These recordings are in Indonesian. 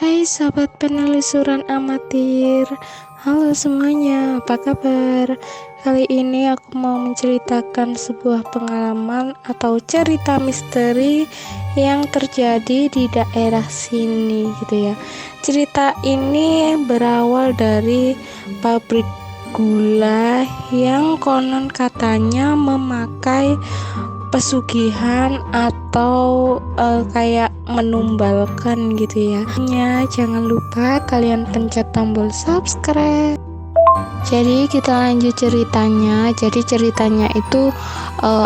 Hai sahabat penelusuran amatir. Halo semuanya, apa kabar? Kali ini aku mau menceritakan sebuah pengalaman atau cerita misteri yang terjadi di daerah sini gitu ya. Cerita ini berawal dari pabrik gula yang konon katanya memakai pesugihan atau kayak menumbalkan gitu ya. Jangan lupa kalian pencet tombol subscribe. Jadi kita lanjut ceritanya. Jadi ceritanya itu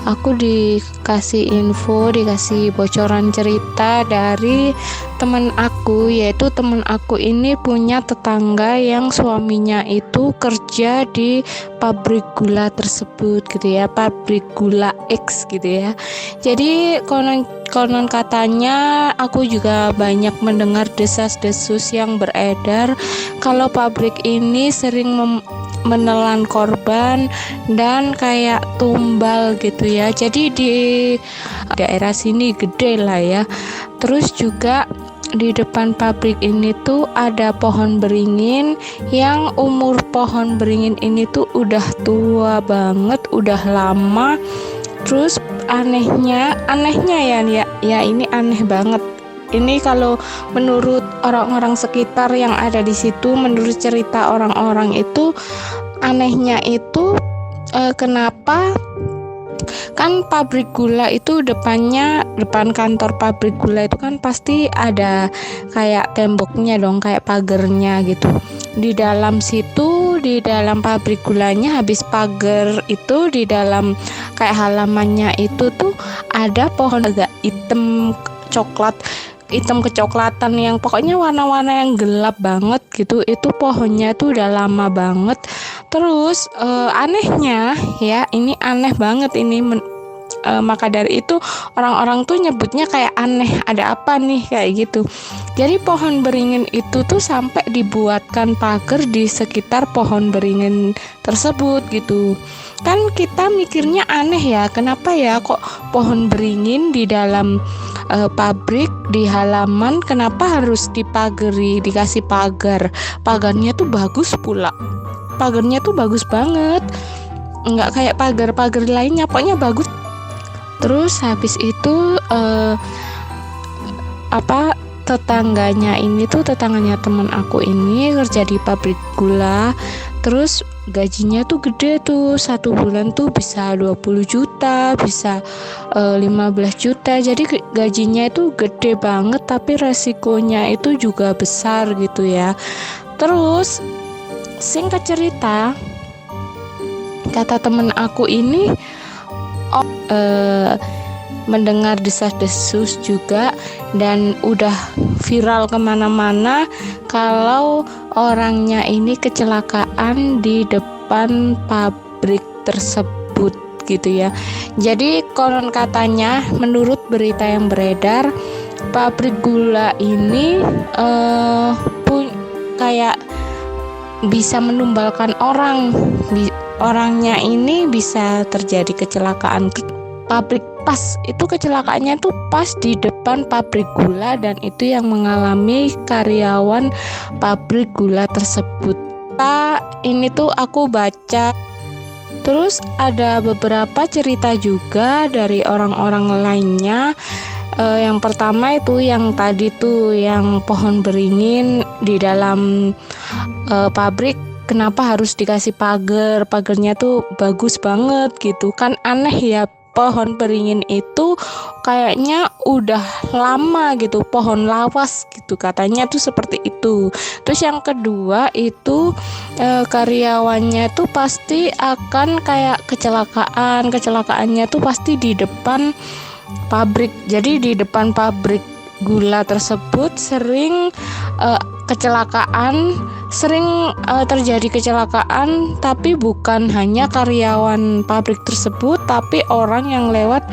aku dikasih info, dikasih bocoran cerita dari teman aku, yaitu teman aku ini punya tetangga yang suaminya itu kerja di pabrik gula tersebut gitu ya, pabrik gula X gitu ya. Jadi konon katanya aku juga banyak mendengar desas-desus yang beredar kalau pabrik ini sering menelan korban dan kayak tumbal gitu ya. Jadi di daerah sini gede lah ya. Terus juga di depan pabrik ini tuh ada pohon beringin yang umur pohon beringin ini tuh udah tua banget, udah lama. Terus anehnya ya ini aneh banget. Ini kalau menurut orang-orang sekitar yang ada di situ, menurut cerita orang-orang itu, anehnya itu kenapa kan pabrik gula itu depan kantor pabrik gula itu kan pasti ada kayak temboknya dong, kayak pagernya gitu. Di dalam situ, di dalam pabrik gulanya, habis pagar itu di dalam kayak halamannya itu tuh ada pohon agak hitam kecoklatan yang pokoknya warna-warna yang gelap banget gitu. Itu pohonnya tuh udah lama banget. Terus anehnya ya, ini aneh banget ini maka dari itu orang-orang tuh nyebutnya kayak aneh, ada apa nih kayak gitu. Jadi pohon beringin itu tuh sampai dibuatkan pagar di sekitar pohon beringin tersebut gitu. Kan kita mikirnya aneh ya, kenapa ya kok pohon beringin di dalam pabrik di halaman, kenapa harus dipagari, dikasih pagar. Pagarnya tuh bagus pula, pagarnya tuh bagus banget, nggak kayak pagar-pagar lainnya, pokoknya bagus. Terus habis itu tetangganya teman aku ini kerja di pabrik gula. Terus gajinya tuh gede tuh, 1 bulan tuh bisa 20 juta, bisa 15 juta. Jadi gajinya itu gede banget, tapi resikonya itu juga besar gitu ya. Terus singkat cerita, kata temen aku ini mendengar desas-desus juga dan udah viral kemana-mana kalau orangnya ini kecelakaan di depan pabrik tersebut gitu ya. Jadi konon katanya, menurut berita yang beredar, pabrik gula ini kayak bisa menumbalkan orang. Orangnya ini bisa terjadi kecelakaan pabrik, pas itu kecelakaannya tuh pas di depan pabrik gula, dan itu yang mengalami karyawan pabrik gula tersebut. Ini tuh aku baca. Terus ada beberapa cerita juga dari orang-orang lainnya. Yang pertama itu yang tadi tuh, yang pohon beringin di dalam pabrik, kenapa harus dikasih pagar? Pagarnya tuh bagus banget gitu kan, aneh ya. Pohon beringin itu kayaknya udah lama gitu, pohon lawas gitu katanya tuh seperti itu. Terus yang kedua itu karyawannya tuh pasti akan kayak kecelakaannya tuh pasti di depan pabrik. Jadi di depan pabrik gula tersebut sering terjadi kecelakaan, tapi bukan hanya karyawan pabrik tersebut, tapi orang yang lewat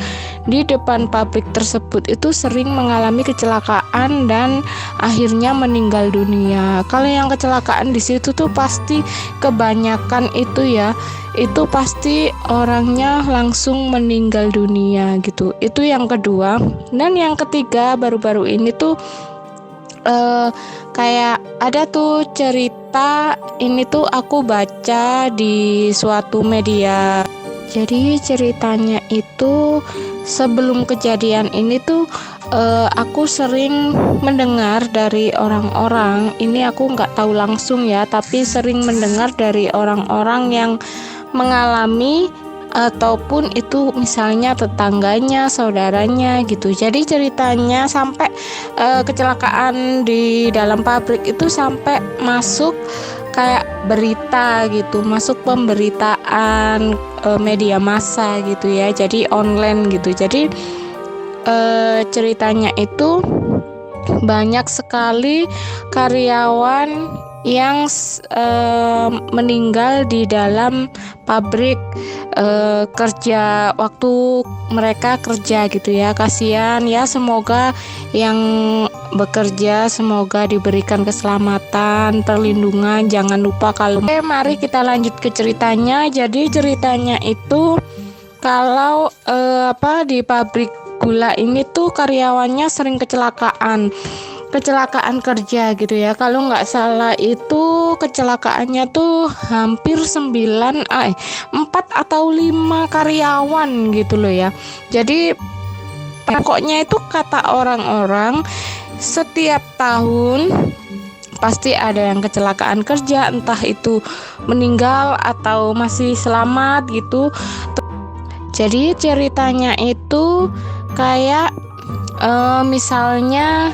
di depan pabrik tersebut itu sering mengalami kecelakaan dan akhirnya meninggal dunia. Kalau yang kecelakaan di situ tuh pasti kebanyakan itu pasti orangnya langsung meninggal dunia gitu. Itu yang kedua. Dan yang ketiga, baru-baru ini tuh eh, kayak ada tuh cerita ini tuh aku baca di suatu media. Jadi ceritanya itu sebelum kejadian ini tuh aku sering mendengar dari orang-orang. Ini aku nggak tahu langsung ya, tapi sering mendengar dari orang-orang yang mengalami ataupun itu misalnya tetangganya, saudaranya gitu. Jadi ceritanya sampai kecelakaan di dalam pabrik itu sampai masuk kayak berita gitu, masuk pemberitaan media massa gitu ya. Jadi online gitu. Jadi ceritanya itu banyak sekali karyawan yang meninggal di dalam pabrik kerja waktu mereka kerja gitu ya. Kasihan ya, semoga yang bekerja semoga diberikan keselamatan, perlindungan. Jangan lupa kalau mari kita lanjut ke ceritanya. Jadi ceritanya itu kalau di pabrik gula ini tuh karyawannya sering kecelakaan kerja gitu ya. Kalau nggak salah itu kecelakaannya tuh hampir 4 atau 5 karyawan gitu loh ya. Jadi pokoknya itu kata orang-orang setiap tahun pasti ada yang kecelakaan kerja, entah itu meninggal atau masih selamat gitu. Jadi ceritanya itu kayak misalnya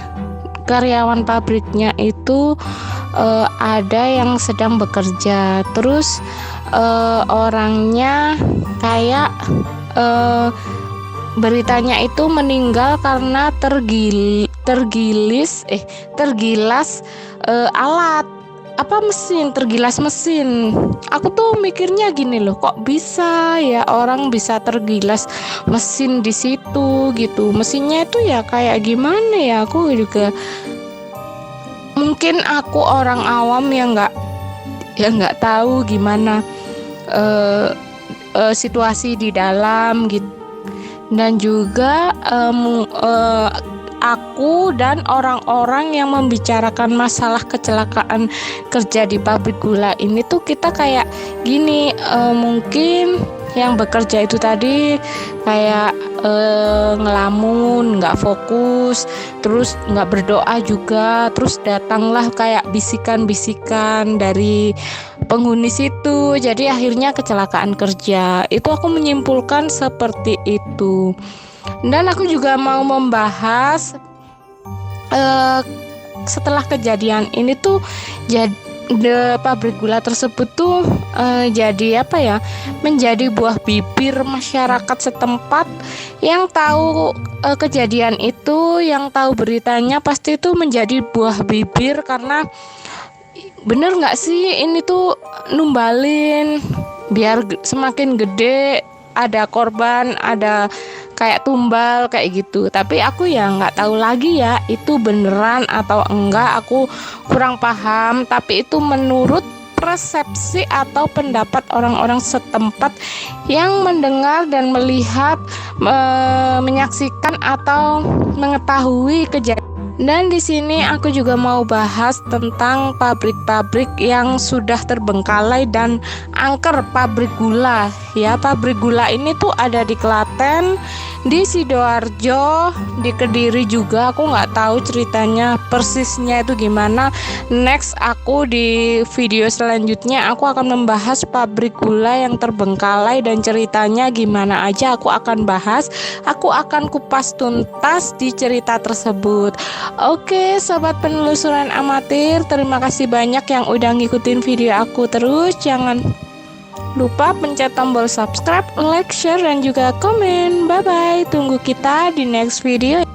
karyawan pabriknya itu ada yang sedang bekerja, terus orangnya kayak beritanya itu meninggal karena tergilas alat tergilas mesin. Aku tuh mikirnya gini loh, kok bisa ya orang bisa tergilas mesin di situ gitu. Mesinnya itu ya kayak gimana ya, aku juga mungkin aku orang awam yang nggak tahu gimana situasi di dalam gitu. Dan juga aku dan orang-orang yang membicarakan masalah kecelakaan kerja di pabrik gula ini tuh kita kayak gini, mungkin yang bekerja itu tadi kayak ngelamun, nggak fokus, terus nggak berdoa juga, terus datanglah kayak bisikan-bisikan dari penghuni situ, jadi akhirnya kecelakaan kerja. Itu aku menyimpulkan seperti itu. Dan aku juga mau membahas setelah kejadian ini tuh pabrik gula tersebut tuh jadi menjadi buah bibir masyarakat setempat yang tahu kejadian itu, yang tahu beritanya pasti itu menjadi buah bibir. Karena bener nggak sih ini tuh numbalin biar semakin gede, ada korban, ada kayak tumbal kayak gitu. Tapi aku ya nggak tahu lagi ya itu beneran atau enggak, aku kurang paham. Tapi itu menurut persepsi atau pendapat orang-orang setempat yang mendengar dan melihat, menyaksikan atau mengetahui kejadian. Dan di sini aku juga mau bahas tentang pabrik-pabrik yang sudah terbengkalai dan angker pabrik gula. Ya, pabrik gula ini tuh ada di Klaten, di Sidoarjo, di Kediri juga. Aku nggak tahu ceritanya persisnya itu gimana. Next aku di video selanjutnya aku akan membahas pabrik gula yang terbengkalai dan ceritanya gimana aja. Aku akan bahas, aku akan kupas tuntas di cerita tersebut. Oke, sobat penelusuran amatir, terima kasih banyak yang udah ngikutin video aku terus. Jangan lupa pencet tombol subscribe, like, share, dan juga komen. Bye bye. Tunggu kita di next video.